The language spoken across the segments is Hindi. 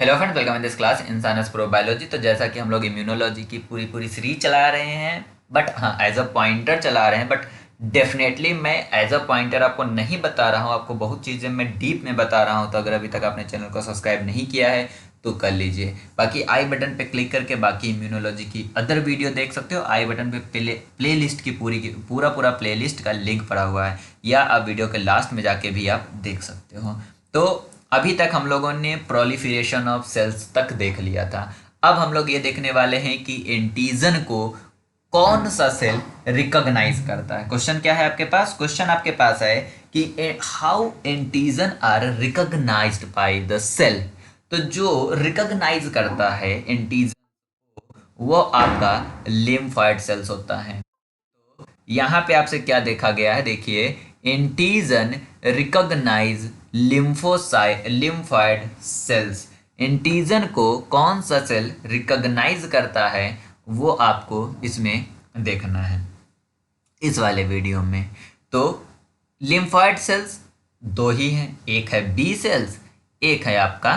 Hello friends, welcome in this class इंसानस प्रो बायोलॉजी। तो जैसा कि हम लोग इम्यूनोलॉजी की पूरी पूरी सीरीज चला रहे हैं, बट हाँ एज अ पॉइंटर चला रहे हैं। बट डेफिनेटली मैं एज अ पॉइंटर आपको नहीं बता रहा हूँ, आपको बहुत चीज़ें मैं डीप में बता रहा हूँ। तो अगर अभी तक आपने चैनल को सब्सक्राइब नहीं किया है तो कर लीजिए। बाकी आई बटन पे क्लिक करके बाकी इम्यूनोलॉजी की अदर वीडियो देख सकते हो। आई बटन पे प्ले लिस्ट की पूरा प्ले लिस्ट का लिंक पड़ा हुआ है, या आप वीडियो के लास्ट में जाके भी आप देख सकते हो। तो अभी तक हम लोगों ने प्रोलिफरेशन ऑफ सेल्स तक देख लिया था। अब हम लोग ये देखने वाले हैं कि एंटीजन को कौन सा सेल रिकॉग्नाइज करता है। क्वेश्चन क्या है आपके पास? क्वेश्चन आपके पास है कि how antigen are recognised by the cell. तो जो रिकॉग्नाइज करता है एंटीजन, वो आपका लिम्फोइड सेल्स होता है। यहाँ पे आपसे क्या देखा गया है, देखिए, antigen recognise lymphoid cells. Antigen को कौन सा सेल रिकॉग्नाइज करता है वो आपको इसमें देखना है, इस वाले वीडियो में। तो लिम्फोइड सेल्स दो ही हैं, एक है बी सेल्स, एक है आपका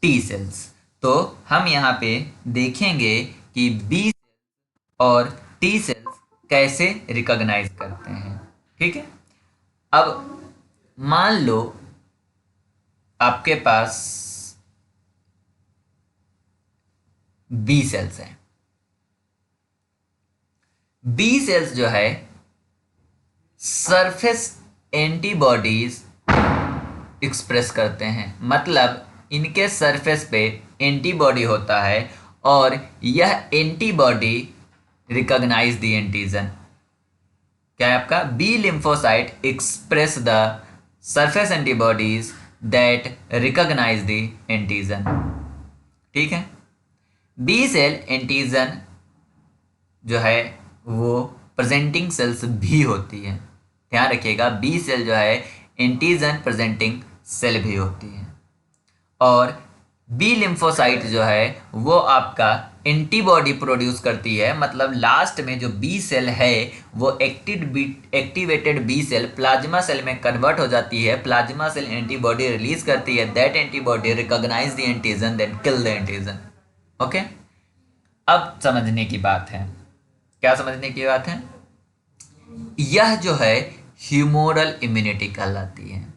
टी सेल्स। तो हम यहाँ पे देखेंगे कि बी और टी सेल्स कैसे रिकॉग्नाइज करते हैं। ठीक है, अब मान लो आपके पास बी सेल्स हैं। बी सेल्स जो है सरफेस एंटीबॉडीज एक्सप्रेस करते हैं, मतलब इनके सरफेस पे एंटीबॉडी होता है और यह एंटीबॉडी रिकॉग्नाइज द एंटीजन। क्या है आपका? B lymphocyte express the surface antibodies that recognise the antigen. ठीक है, बी सेल एंटीजन जो है वो प्रेजेंटिंग सेल्स भी होती है। ध्यान रखिएगा, बी सेल जो है एंटीजन प्रेजेंटिंग सेल भी होती है। और बी लिम्फोसाइट जो है वो आपका एंटीबॉडी प्रोड्यूस करती है, मतलब लास्ट में जो बी सेल है वो activated B cell plasma cell में कन्वर्ट हो जाती है। प्लाज्मा सेल एंटीबॉडी रिलीज करती है, that antibody recognise the antigen then kill the antigen. Okay, अब समझने की बात है। क्या समझने की बात है? यह जो है ह्यूमोरल इम्यूनिटी कहलाती है।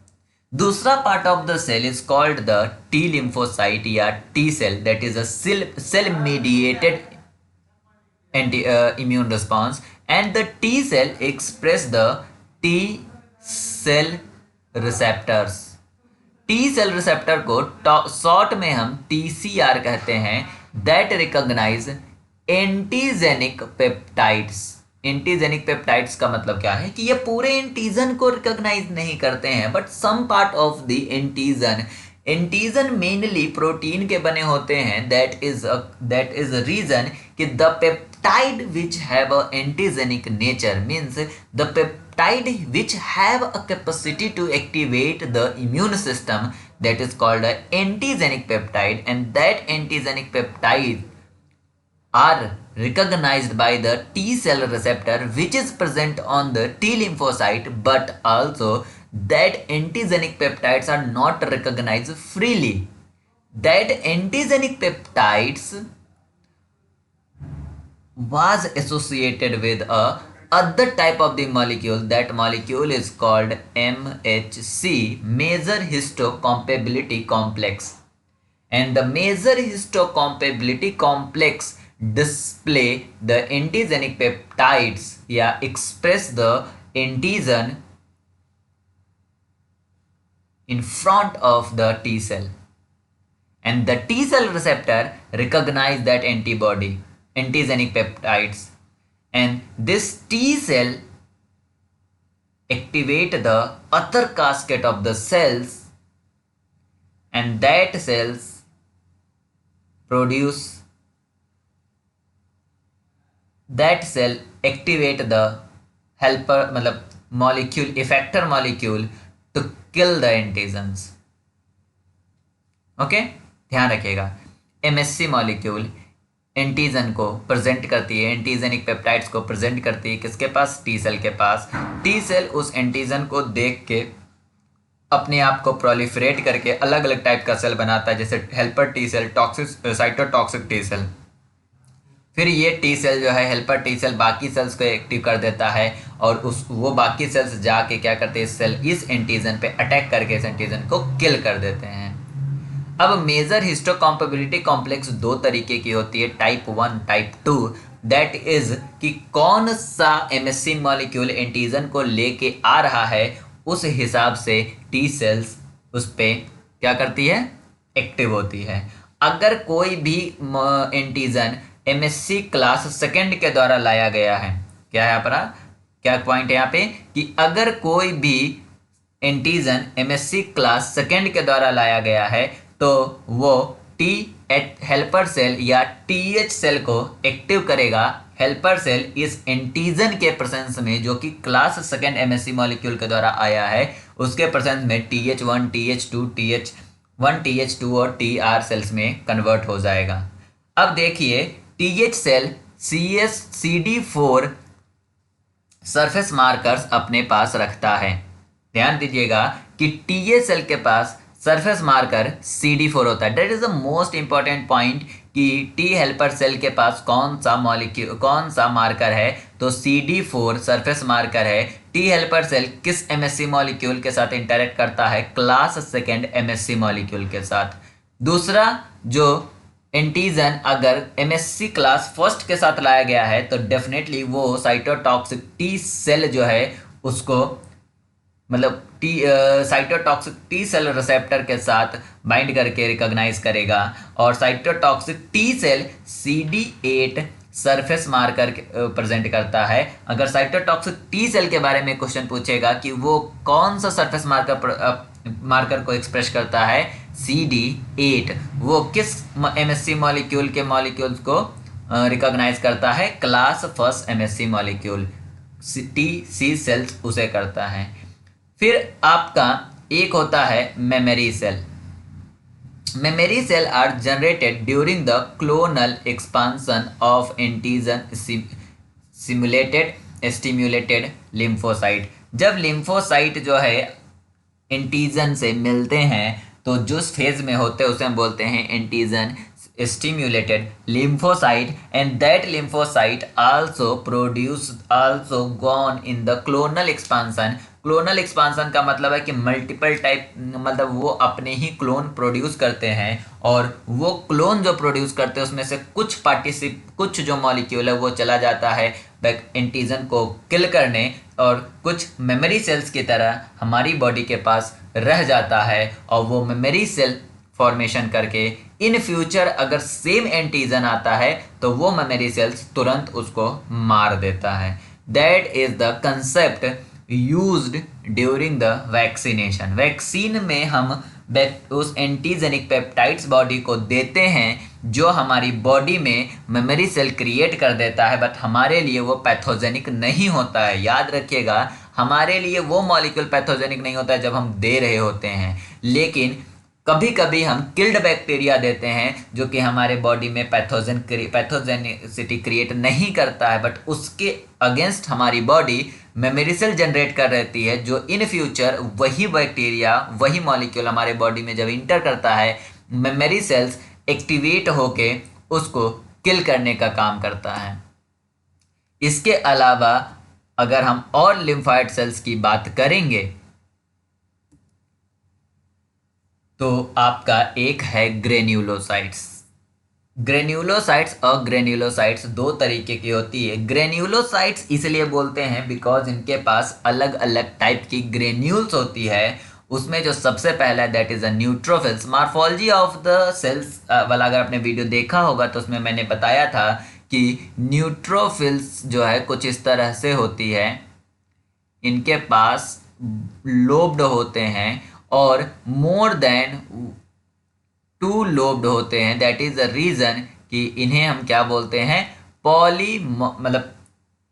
दूसरा part of the cell is called the T lymphocyte या T cell, that is a cell mediated immune response, and the T cell express the T cell receptors। T cell receptor को शॉर्ट में हम TCR कहते हैं, that recognise antigenic peptides. Antigenic peptides का मतलब क्या है कि ये पूरे एंटीजन को रिकॉग्नाइज नहीं करते हैं, but some part of the antigen. Antigen mainly protein के बने होते हैं, दैट इज रीजन कि the peptide which have a antigenic nature means the peptide which have a capacity to activate the immune system, that is called a antigenic peptide, and that antigenic peptide are recognized by the T cell receptor which is present on the T lymphocyte, but also that antigenic peptides are not recognized freely. That antigenic peptides was associated with a other type of the molecule. That molecule is called MHC, major histocompatibility complex, and the major histocompatibility complex display the antigenic peptides या express the antigen in front of the T cell, and the T cell receptor recognize that antibody antigenic peptides, and this T cell activate the other cascade of the cells, and that cells produce, that cell activate the helper मतलब molecule, effector molecule to kill the antigens। Okay, ध्यान रखिएगा, MSC मॉलिक्यूल एंटीजन को प्रेजेंट करती है, एंटीजेनिक पेप्टाइड्स को प्रेजेंट करती है किसके पास? टी सेल के पास। टी सेल उस एंटीजन को देख के अपने आप को प्रोलिफरेट करके अलग अलग टाइप का सेल बनाता है, जैसे helper T cell, toxic cytotoxic T cell. फिर ये टी सेल जो है, हेल्पर टी सेल, बाकी सेल्स को एक्टिव कर देता है और वो बाकी सेल्स जाके क्या करते हैं, इस एंटीजन पे अटैक करके इस एंटीजन को किल कर देते हैं। अब मेजर हिस्टोकॉम्पेबिलिटी कॉम्प्लेक्स दो तरीके की होती है, टाइप 1, टाइप 2। दैट इज कि कौन सा एमएससी मॉलिक्यूल एंटीजन को लेके आ रहा है, उस हिसाब से टी सेल्स उस पे क्या करती है, एक्टिव होती है। अगर कोई भी एंटीजन एमएससी क्लास सेकंड के द्वारा लाया गया है, क्या है अपना क्या पॉइंट है यहाँ पे, कि अगर कोई भी एंटीजन एमएससी क्लास सेकंड के द्वारा लाया गया है तो वो टी हेल्पर सेल या टीएच सेल को एक्टिव करेगा। हेल्पर सेल इस एंटीजन के प्रेजेंस में, जो कि क्लास सेकंड एमएससी मॉलिक्यूल के द्वारा आया है, उसके प्रेजेंस में TH1, TH2, TH1, TH2 और TR सेल्स में कन्वर्ट हो जाएगा। अब देखिए, TH cell CD4 surface markers अपने पास रखता है। ध्यान दीजिएगा कि टीए सेल के पास सरफेस मार्कर CD4 होता है। That is the most important point कि टी हेल्पर सेल के पास कौन सा मार्कर है, तो CD4 सरफेस मार्कर है। टी हेल्पर सेल किस एमएससी मॉलिक्यूल के साथ इंटरेक्ट करता है, क्लास सेकेंड एमएससी मॉलिक्यूल के साथ। दूसरा, जो एंटीजन अगर एमएससी क्लास फर्स्ट के साथ लाया गया है तो डेफिनेटली वो साइटोटॉक्सिक टी सेल जो है उसको, मतलब साइटोटॉक्सिक टी सेल रिसेप्टर के साथ बाइंड करके रिकॉग्नाइज करेगा। और cytotoxic T cell CD8 surface marker present करता है। अगर साइटोटॉक्सिक टी सेल के बारे में क्वेश्चन पूछेगा कि वो कौन सा सरफेस मार्कर को एक्सप्रेस करता है, CD8, वो किस एमएससी मॉलिक्यूल के मॉलिक्यूल्स को रिकॉग्नाइज करता है, class first MSC molecule T cells उसे करता है। फिर आपका एक होता है memory cell. Memory cell are generated during the clonal expansion of antigen stimulated lymphocyte. जब लिम्फोसाइट जो है एंटीजन से मिलते हैं तो जिस फेज में होते हैं उसे हम बोलते हैं antigen stimulated lymphocyte, and that lymphocyte also gone in the clonal expansion। Clonal expansion का मतलब है कि मल्टीपल टाइप, मतलब वो अपने ही क्लोन प्रोड्यूस करते हैं और वो क्लोन जो प्रोड्यूस करते हैं उसमें से कुछ जो मॉलिक्यूल है वो चला जाता है एंटीजन को किल करने, और कुछ मेमोरी सेल्स की तरह हमारी बॉडी के पास रह जाता है और वो मेमोरी सेल फॉर्मेशन करके इन फ्यूचर अगर सेम एंटीजन आता है तो वो मेमोरी सेल्स तुरंत उसको मार देता है। That is the concept used during the vaccination. Vaccine में हम उस एंटीजेनिक पेप्टाइड्स बॉडी को देते हैं जो हमारी बॉडी में मेमोरी सेल क्रिएट कर देता है, बट हमारे लिए वो पैथोजेनिक नहीं होता है। याद रखिएगा, हमारे लिए वो मॉलिक्यूल पैथोजेनिक नहीं होता है जब हम दे रहे होते हैं, लेकिन कभी कभी हम किल्ड बैक्टीरिया देते हैं जो कि हमारे बॉडी में पैथोजेनिसिटी क्रिएट नहीं करता है, बट उसके अगेंस्ट हमारी बॉडी मेमोरी सेल जनरेट कर रहती है, जो इन फ्यूचर वही बैक्टीरिया, वही मॉलिक्यूल हमारे बॉडी में जब इंटर करता है, मेमोरी सेल्स एक्टिवेट होके उसको किल करने का काम करता है। इसके अलावा अगर हम और लिम्फाइड सेल्स की बात करेंगे तो आपका एक है ग्रेन्युलोसाइट्स। ग्रेन्युलोसाइट्स और ग्रेन्युलोसाइट्स दो तरीके की होती है। ग्रेन्युलोसाइट्स इसलिए बोलते हैं बिकॉज इनके पास अलग अलग टाइप की ग्रेन्यूल्स होती है। उसमें जो सबसे पहला है that is a neutrophils. Morphology of the cells वाला अगर आपने वीडियो देखा होगा तो उसमें मैंने बताया था कि न्यूट्रोफिल्स जो है कुछ इस तरह से होती है, इनके पास लोब्ड होते हैं और मोर देन 2 लोब्ड होते हैं। दैट इज द रीजन कि इन्हें हम क्या बोलते हैं, मतलब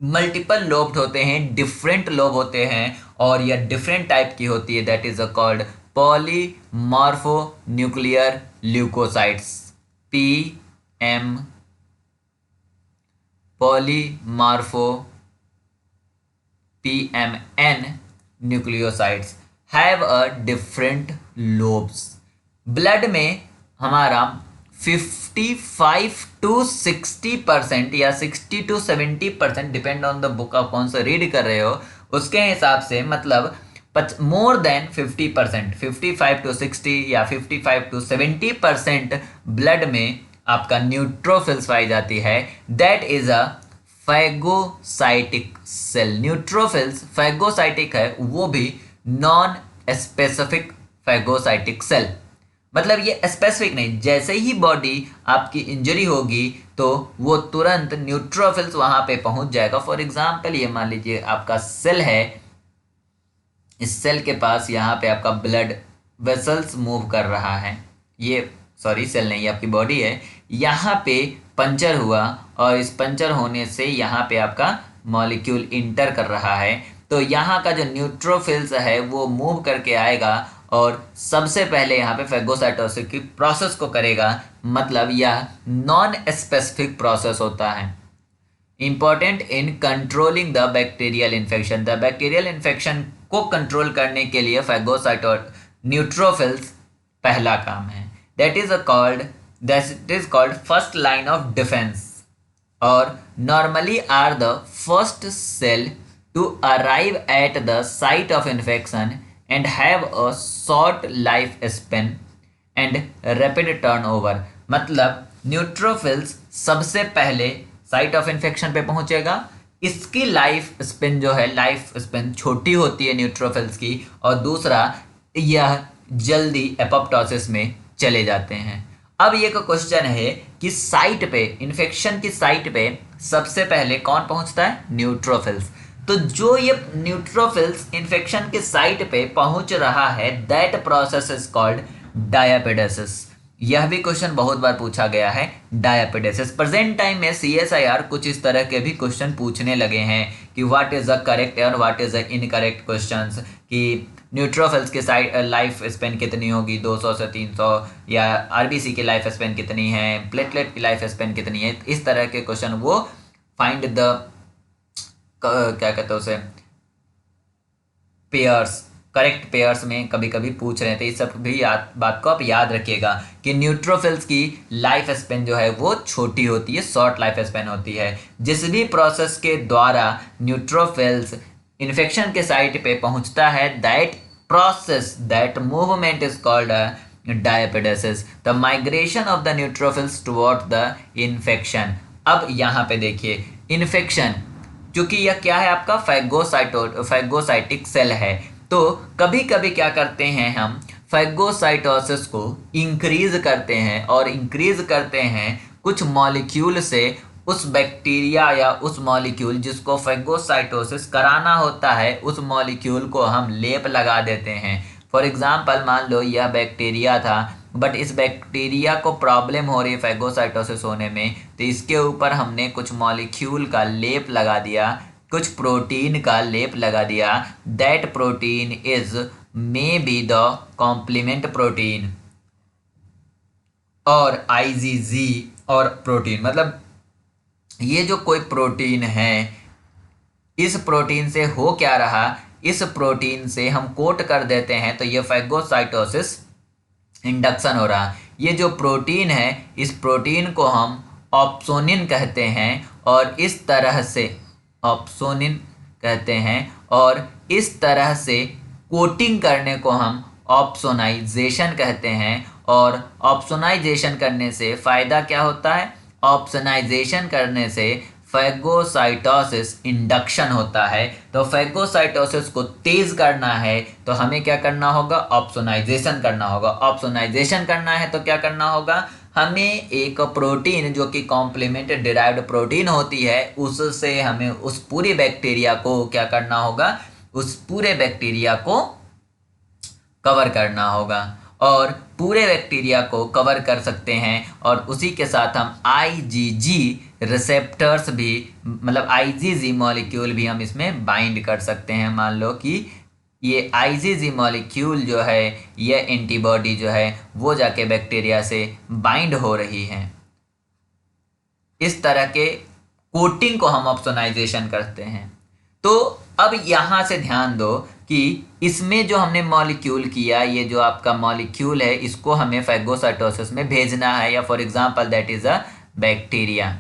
मल्टीपल लोब्ड होते हैं, डिफरेंट लोब होते हैं और यह डिफरेंट टाइप की होती है। That is called polymorpho nuclear leukocytes, PM, polymorpho PMN nucleocytes. Have a different lobes. Blood में हमारा 55 to 60% या 60 to 70%, depend on the book, आप कौन सा रीड कर रहे हो उसके हिसाब से, मतलब मोर देन 50%, 55 to 60 या 55 to 70% ब्लड में आपका न्यूट्रोफिल्स पाई जाती है। That is a phagocytic cell. Neutrophils phagocytic है, वो भी नॉन स्पेसिफिक फैगोसाइटिक सेल, मतलब ये स्पेसिफिक नहीं, जैसे ही बॉडी आपकी इंजरी होगी तो वो तुरंत न्यूट्रोफिल्स वहां पे पहुंच जाएगा। फॉर एग्जांपल ये मान लीजिए आपका सेल है, इस सेल के पास यहाँ पे आपका ब्लड वेसल्स मूव कर रहा है, ये सॉरी सेल नहीं, आपकी बॉडी है, यहाँ पे पंचर हुआ और इस पंचर होने से यहाँ पे आपका मॉलिक्यूल इंटर कर रहा है, तो यहाँ का जो न्यूट्रोफिल्स है वो मूव करके आएगा और सबसे पहले यहाँ पे फैगोसाइटोसिस की प्रोसेस को करेगा, मतलब यह नॉन स्पेसिफिक प्रोसेस होता है। Important in controlling the bacterial infection. The bacterial infection को कंट्रोल करने के लिए फैगोसाइट और न्यूट्रोफिल्स पहला काम है। That is called first line of defence, और normally are the first cell to arrive at the site of infection and have a short life span and rapid turnover. मतलब न्यूट्रोफिल्स सबसे पहले साइट ऑफ इन्फेक्शन पे पहुंचेगा, इसकी लाइफ स्पेन जो है, लाइफ स्पेन छोटी होती है न्यूट्रोफिल्स की, और दूसरा यह जल्दी एपोप्टोसिस में चले जाते हैं। अब ये का क्वेश्चन है कि साइट पे, इन्फेक्शन की साइट पे सबसे पहले कौन पहुंचता है? न्यूट्रोफिल्स। तो जो ये न्यूट्रोफिल्स इन्फेक्शन के साइट पे पहुंच रहा है, दैट प्रोसेस इज कॉल्ड डायापेडेसिस। यह भी क्वेश्चन बहुत बार पूछा गया है, डायापेडेसिस। प्रेजेंट टाइम में CSIR कुछ इस तरह के भी क्वेश्चन पूछने लगे हैं कि व्हाट इज द करेक्ट और what is the incorrect questions, कि न्यूट्रोफिल्स की लाइफ स्पेन कितनी होगी, 200 से 300, या RBC की लाइफ स्पेन कितनी है, प्लेटलेट की लाइफ स्पेन कितनी है, इस तरह के क्वेश्चन वो फाइंड द क्या कहते हैं उसे, पेयर्स, करेक्ट पेयर्स में कभी कभी पूछ रहे थे। इस सब भी बात को आप याद रखिएगा कि न्यूट्रोफिल्स की लाइफ स्पेन जो है वो छोटी होती है, शॉर्ट लाइफ स्पेन होती है। जिस भी प्रोसेस के द्वारा न्यूट्रोफिल्स इन्फेक्शन के साइट पे पहुंचता है, that process, that movement is called डायापेडेसिस, the migration of the neutrophils toward the infection. अब यहाँ पे देखिए, इन्फेक्शन क्योंकि यह क्या है, आपका फैगोसाइटिक सेल है, तो कभी कभी क्या करते हैं हम, फैगोसाइटोसिस को इंक्रीज करते हैं, और इंक्रीज करते हैं कुछ मॉलिक्यूल से, उस बैक्टीरिया या उस मॉलिक्यूल जिसको फैगोसाइटोसिस कराना होता है, उस मॉलिक्यूल को हम लेप लगा देते हैं। फॉर एग्जांपल मान लो यह बैक्टीरिया था, बट इस बैक्टीरिया को प्रॉब्लम हो रही है फैगोसाइटोसिस होने में, तो इसके ऊपर हमने कुछ मॉलिक्यूल का लेप लगा दिया, कुछ प्रोटीन का लेप लगा दिया। That protein is may be the complement protein और IgG और प्रोटीन, मतलब ये जो कोई प्रोटीन है, इस प्रोटीन से हो क्या रहा, इस प्रोटीन से हम कोट कर देते हैं, तो ये फैगोसाइटोसिस इंडक्शन हो रहा। ये जो प्रोटीन है, इस प्रोटीन को हम ऑप्सोनिन कहते हैं, और इस तरह से ऑप्सोनिन कहते हैं, और इस तरह से कोटिंग करने को हम ऑप्सोनाइजेशन कहते हैं। और ऑप्सोनाइजेशन करने से फ़ायदा क्या होता है? ऑप्सोनाइजेशन करने से फैगोसाइटोसिस इंडक्शन होता है। तो फैगोसाइटोसिस को तेज करना है तो हमें क्या करना होगा? ऑप्सोनाइजेशन करना होगा। ऑप्सोनाइजेशन करना है तो क्या करना होगा? हमें एक प्रोटीन जो कि कॉम्प्लीमेंट डिराइव्ड प्रोटीन होती है, उससे हमें उस पूरे बैक्टीरिया को क्या करना होगा? उस पूरे बैक्टीरिया को कवर करना होगा, और पूरे बैक्टीरिया को कवर कर सकते हैं, और उसी के साथ हम IgG रिसेप्टर्स भी, मतलब IgG मॉलिक्यूल भी हम इसमें बाइंड कर सकते हैं। मान लो कि ये IgG मॉलिक्यूल जो है, ये एंटीबॉडी जो है, वो जाके बैक्टीरिया से बाइंड हो रही है। इस तरह के कोटिंग को हम ऑप्सोनाइजेशन करते हैं। तो अब यहाँ से ध्यान दो कि इसमें जो हमने मॉलिक्यूल किया, ये जो आपका मॉलिक्यूल है, इसको हमें फैगोसाइटोसिस में भेजना है, या for example that is a bacteria.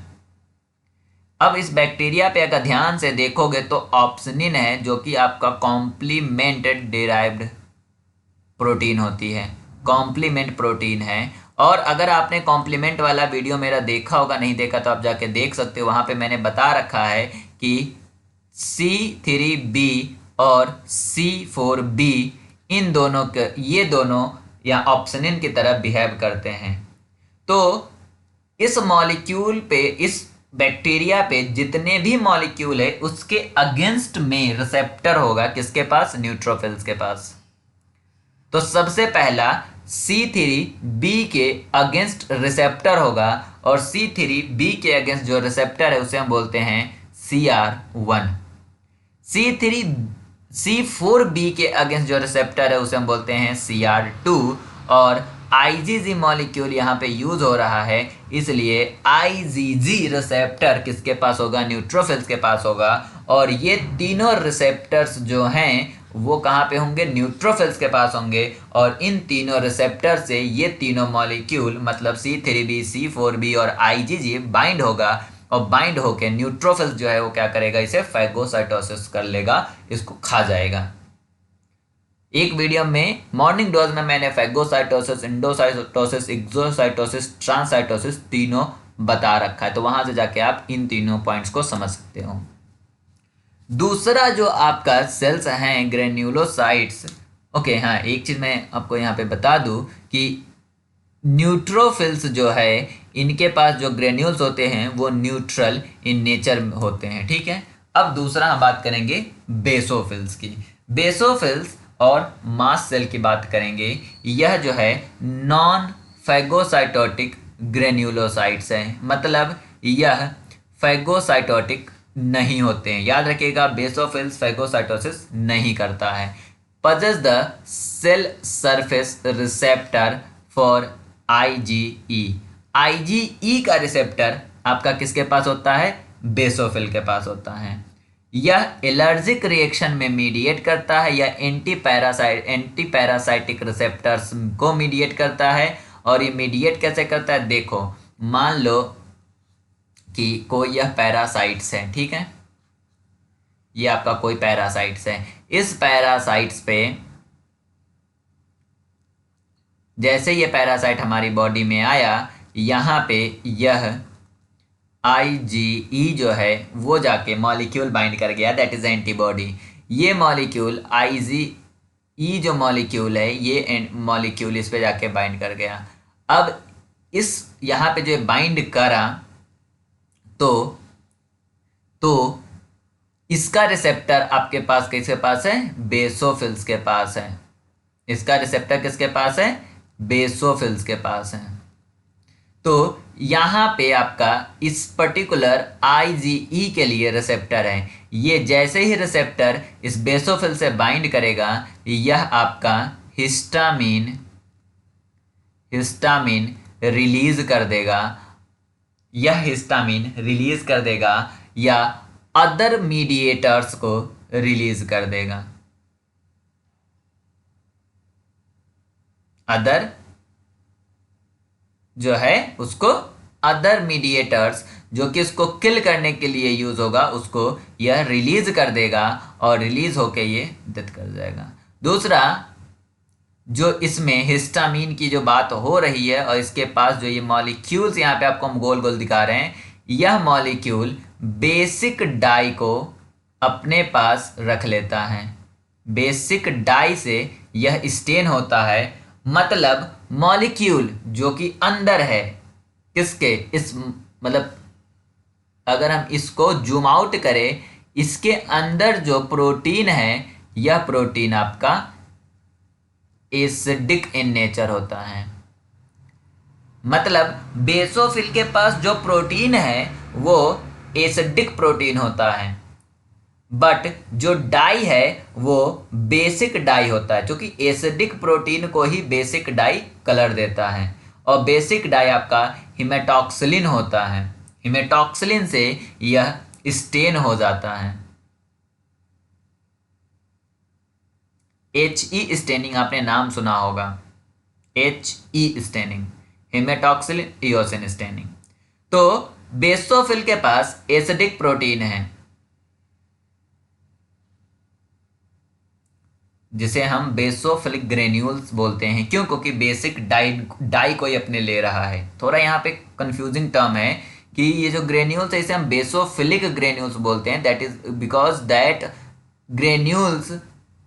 अब इस बैक्टीरिया पे अगर ध्यान से देखोगे तो ऑप्सनिन है, जो कि आपका कॉम्प्लीमेंट डेराइव्ड प्रोटीन होती है, कॉम्प्लीमेंट प्रोटीन है। और अगर आपने कॉम्प्लीमेंट वाला वीडियो मेरा देखा होगा, नहीं देखा तो आप जाके देख सकते हो, वहाँ पे मैंने बता रखा है कि C3b और C4b इन दोनों के, ये दोनों या ऑप्सनिन की तरह बिहेव करते हैं। तो इस मॉलिक्यूल पे, इस बैक्टीरिया पे जितने भी मॉलिक्यूल है उसके अगेंस्ट में रिसेप्टर होगा, किसके पास? न्यूट्रोफिल्स के पास। तो सबसे पहला C3b के अगेंस्ट रिसेप्टर होगा, और C3b के अगेंस्ट जो रिसेप्टर है उसे हम बोलते हैं CR1। C4b के अगेंस्ट जो रिसेप्टर है उसे हम बोलते हैं CR2। और IgG मॉलिक्यूल यहाँ पे यूज हो रहा है, इसलिए IgG रिसेप्टर किसके पास होगा? न्यूट्रोफिल्स के पास होगा। और ये तीनों रिसेप्टर्स जो हैं वो कहाँ पे होंगे? न्यूट्रोफिल्स के पास होंगे। और इन तीनों रिसेप्टर से ये तीनों मॉलिक्यूल मतलब C3b, C4b और IgG बाइंड होगा, और बाइंड होके न्यूट्रोफिल्स जो है वो क्या करेगा? इसे फैगोसाइटोसिस कर लेगा, इसको खा जाएगा। एक वीडियो में मॉर्निंग डोज में मैंने फैगोसाइटोसिस, इंडोसाइटोसिस, एक्सोसाइटोसिस, ट्रांससाइटोसिस तीनों बता रखा है, तो वहां से जाके आप इन तीनों पॉइंट्स को समझ सकते हो। दूसरा जो आपका सेल्स हैं ग्रेन्युलोसाइट्स। ओके, हाँ, एक चीज मैं आपको यहाँ पे बता दूं कि न्यूट्रोफिल्स जो है इनके पास जो ग्रेन्यूल्स होते हैं वो न्यूट्रल इन नेचर होते हैं, ठीक है। अब दूसरा हम बात करेंगे बेसोफिल्स की। बेसोफिल्स और मास्ट सेल की बात करेंगे। यह जो है नॉन फैगोसाइटोटिक ग्रेन्युलोसाइट्स हैं, मतलब यह फैगोसाइटोटिक नहीं होते हैं। याद रखिएगा, बेसोफिल्स फैगोसाइटोसिस नहीं करता है। possess the cell surface receptor for IgE। IgE का रिसेप्टर आपका किसके पास होता है? बेसोफिल के पास होता है। यह एलर्जिक रिएक्शन में मीडिएट करता है, या एंटी पैरासाइटिक रिसेप्टर्स को मीडिएट करता है। और ये मीडिएट कैसे करता है? देखो, मान लो कि कोई यह पैरासाइट्स है, ठीक है, ये आपका कोई पैरासाइट्स है। इस पैरासाइट्स पे जैसे ये पैरासाइट हमारी बॉडी में आया, यहाँ पे यह IgE जो है वो जाके मॉलिक्यूल बाइंड कर गया, दैट इज एंटीबॉडी। ये मॉलिक्यूल IgE जो मॉलिक्यूल है, ये मॉलिक्यूल इस पे जाके बाइंड कर गया। अब इस यहाँ पे जो बाइंड करा तो इसका रिसेप्टर आपके पास किसके पास है? बेसोफिल्स के पास है। इसका रिसेप्टर किसके पास है? बेसोफिल्स के पास है। तो यहाँ पे आपका इस पर्टिकुलर IgE के लिए रिसेप्टर है। ये जैसे ही रिसेप्टर इस बेसोफिल से बाइंड करेगा, यह आपका हिस्टामिन रिलीज कर देगा। यह हिस्टामिन रिलीज कर देगा या अदर मीडिएटर्स को रिलीज कर देगा। अदर जो है उसको अदर मीडिएटर्स जो कि उसको किल करने के लिए यूज होगा, उसको यह रिलीज कर देगा, और रिलीज होके ये डेथ कर जाएगा। दूसरा, जो इसमें हिस्टामिन की जो बात हो रही है और इसके पास जो ये मॉलिक्यूल्स यहाँ पे आपको हम गोल गोल दिखा रहे हैं, यह मॉलिक्यूल बेसिक डाई को अपने पास रख लेता है। बेसिक डाई से यह स्टेन होता है, मतलब मॉलिक्यूल जो कि अंदर है किसके, इस मतलब अगर हम इसको जूम आउट करें, इसके अंदर जो प्रोटीन है, यह प्रोटीन आपका एसिडिक इन नेचर होता है। मतलब बेसोफिल के पास जो प्रोटीन है वो एसिडिक प्रोटीन होता है, बट जो डाई है वो बेसिक डाई होता है, क्योंकि एसिडिक प्रोटीन को ही बेसिक डाई कलर देता है। और बेसिक डाई आपका हिमेटॉक्सिलिन होता है। हिमेटॉक्सिलिन से यह स्टेन हो जाता है। HE स्टेनिंग आपने नाम सुना होगा, HE स्टेनिंग, हेमेटॉक्सिल इयोसिन स्टेनिंग। तो बेसोफिल के पास एसिडिक प्रोटीन है जिसे हम बेसोफिलिक ग्रेन्यूल्स बोलते हैं। क्यों? क्योंकि बेसिक डाई कोई अपने ले रहा है। थोड़ा यहाँ पे कंफ्यूजिंग टर्म है कि ये जो ग्रेन्यूल्स है इसे हम बेसोफिलिक ग्रेन्यूल्स बोलते हैं, that is because that granules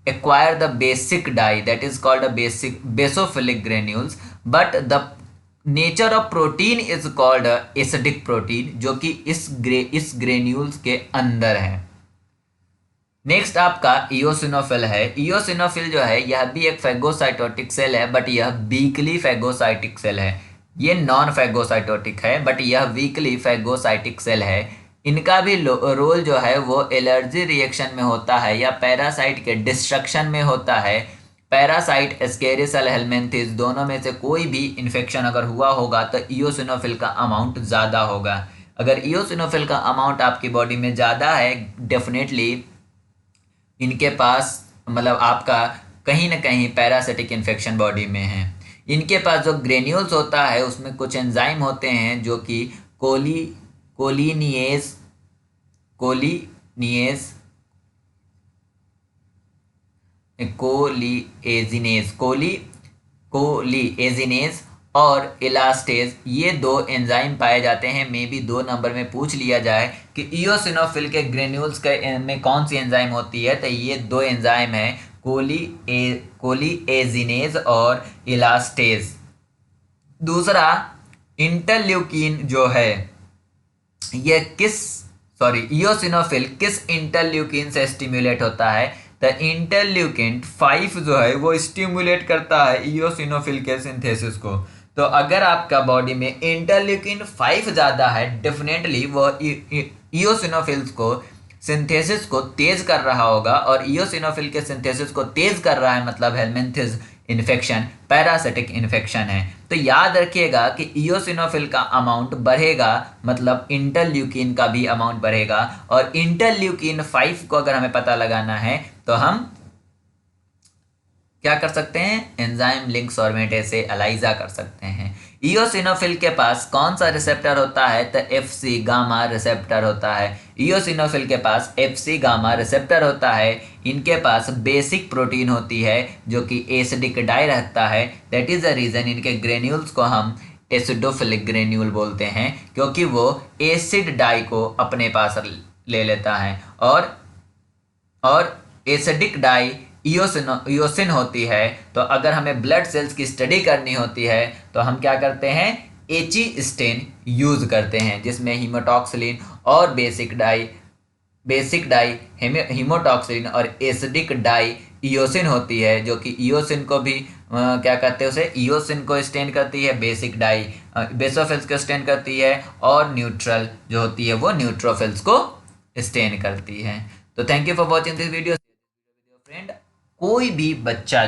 acquire the basic dye that is called a basic basophilic granules, but the nature of protein is called a acidic protein जो कि इस ग्रेन्यूल्स के अंदर है। नेक्स्ट आपका इयोसिनोफिल है। इयोसिनोफिल जो है यह भी एक फैगोसाइटोटिक सेल है, बट यह वीकली फैगोसाइटिक सेल है। ये नॉन फैगोसाइटोटिक है बट यह वीकली फैगोसाइटिक सेल है। इनका भी रोल जो है वो एलर्जी रिएक्शन में होता है या पैरासाइट के डिस्ट्रक्शन में होता है। पैरासाइट एस्केरिसल हेलमिंथिस दोनों में से कोई भी इन्फेक्शन अगर हुआ होगा तो इयोसिनोफिल का अमाउंट ज़्यादा होगा। अगर इयोसिनोफिल का अमाउंट आपकी बॉडी में ज़्यादा है, डेफिनेटली इनके पास मतलब आपका कहीं ना कहीं पैरासिटिक इन्फेक्शन बॉडी में है। इनके पास जो ग्रेन्यूल्स होता है उसमें कुछ एंजाइम होते हैं जो कि कोलिनिएज और इलास्टेज, ये दो एंजाइम पाए जाते हैं। मे बी 2 नंबर में पूछ लिया जाए कि इयोसिनोफिल के ग्रेन्यूल्स के में कौन सी एंजाइम होती है, तो ये 2 एंजाइम है, कोलिएजिनेज और इलास्टेज। दूसरा इंटरल्यूकिन जो है ये इयोसिनोफिल किस इंटरल्यूकिन से स्टिम्युलेट होता है, तो इंटरल्यूकिन 5 जो है वो स्टिम्युलेट करता है इयोसिनोफिल के सिंथेसिस को। तो अगर आपका बॉडी में इंटरल्यूकिन 5 ज़्यादा है, डेफिनेटली वो इयोसिनोफिल्स को सिंथेसिस को तेज कर रहा होगा, और इयोसिनोफिल के सिंथेसिस को तेज कर रहा है मतलब हेलमिंथिस इन्फेक्शन पैरासिटिक इन्फेक्शन है। तो याद रखिएगा कि इयोसिनोफिल का अमाउंट बढ़ेगा मतलब इंटरल्यूकिन का भी अमाउंट बढ़ेगा, और इंटरल्यूकिन 5 को अगर हमें पता लगाना है तो हम क्या कर सकते हैं, एंजाइम लिंक सॉर्बेट से एलाइजा कर सकते हैं। इयोसिनोफिल के पास कौन सा रिसेप्टर होता है, तो FC गामा रिसेप्टर होता है। इयोसिनोफिल के पास FC गामा रिसेप्टर होता है। इनके पास बेसिक प्रोटीन होती है जो कि एसिडिक डाई रखता है। दैट इज द रीजन इनके ग्रेन्यूल्स को हम एसिडोफिलिक ग्रेन्यूल बोलते हैं, क्योंकि वो एसिड डाई को अपने पास ले लेता है। और एसिडिक डाई इयोसिन होती है। तो अगर हमें ब्लड सेल्स की स्टडी करनी होती है तो हम क्या करते हैं, HE स्टेन यूज करते हैं, जिसमें हीमोटॉक्सिलिन और बेसिक डाई हीमोटॉक्सिलिन और एसिडिक डाई इयोसिन होती है, जो कि इयोसिन को भी क्या कहते हैं, उसे इयोसिन को स्टेन करती है, बेसिक डाई बेसोफिल्स को स्टेन करती है, और न्यूट्रल जो होती है वो न्यूट्रोफिल्स को स्टेन करती है। तो thank you for watching this video friend. कोई भी बच्चा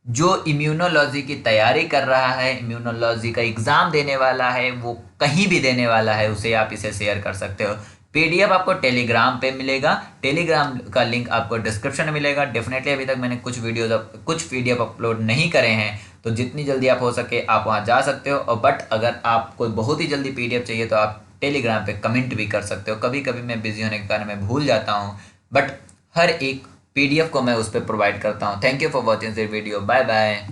जो इम्यूनोलॉजी की तैयारी कर रहा है, इम्यूनोलॉजी का एग्ज़ाम देने वाला है, वो कहीं भी देने वाला है, उसे आप इसे शेयर कर सकते हो। PDF आपको टेलीग्राम पे मिलेगा, टेलीग्राम का लिंक आपको डिस्क्रिप्शन में मिलेगा। डेफिनेटली अभी तक मैंने कुछ PDF अपलोड नहीं करे हैं, तो जितनी जल्दी आप हो सके आप वहाँ जा सकते हो। और बट अगर आपको बहुत ही जल्दी PDF चाहिए तो आप टेलीग्राम पे कमेंट भी कर सकते हो। कभी कभी मैं बिजी होने के कारण मैं भूल जाता हूँ, बट हर एक PDF को मैं उस पर प्रोवाइड करता हूँ। Thank you for watching this video. Bye bye.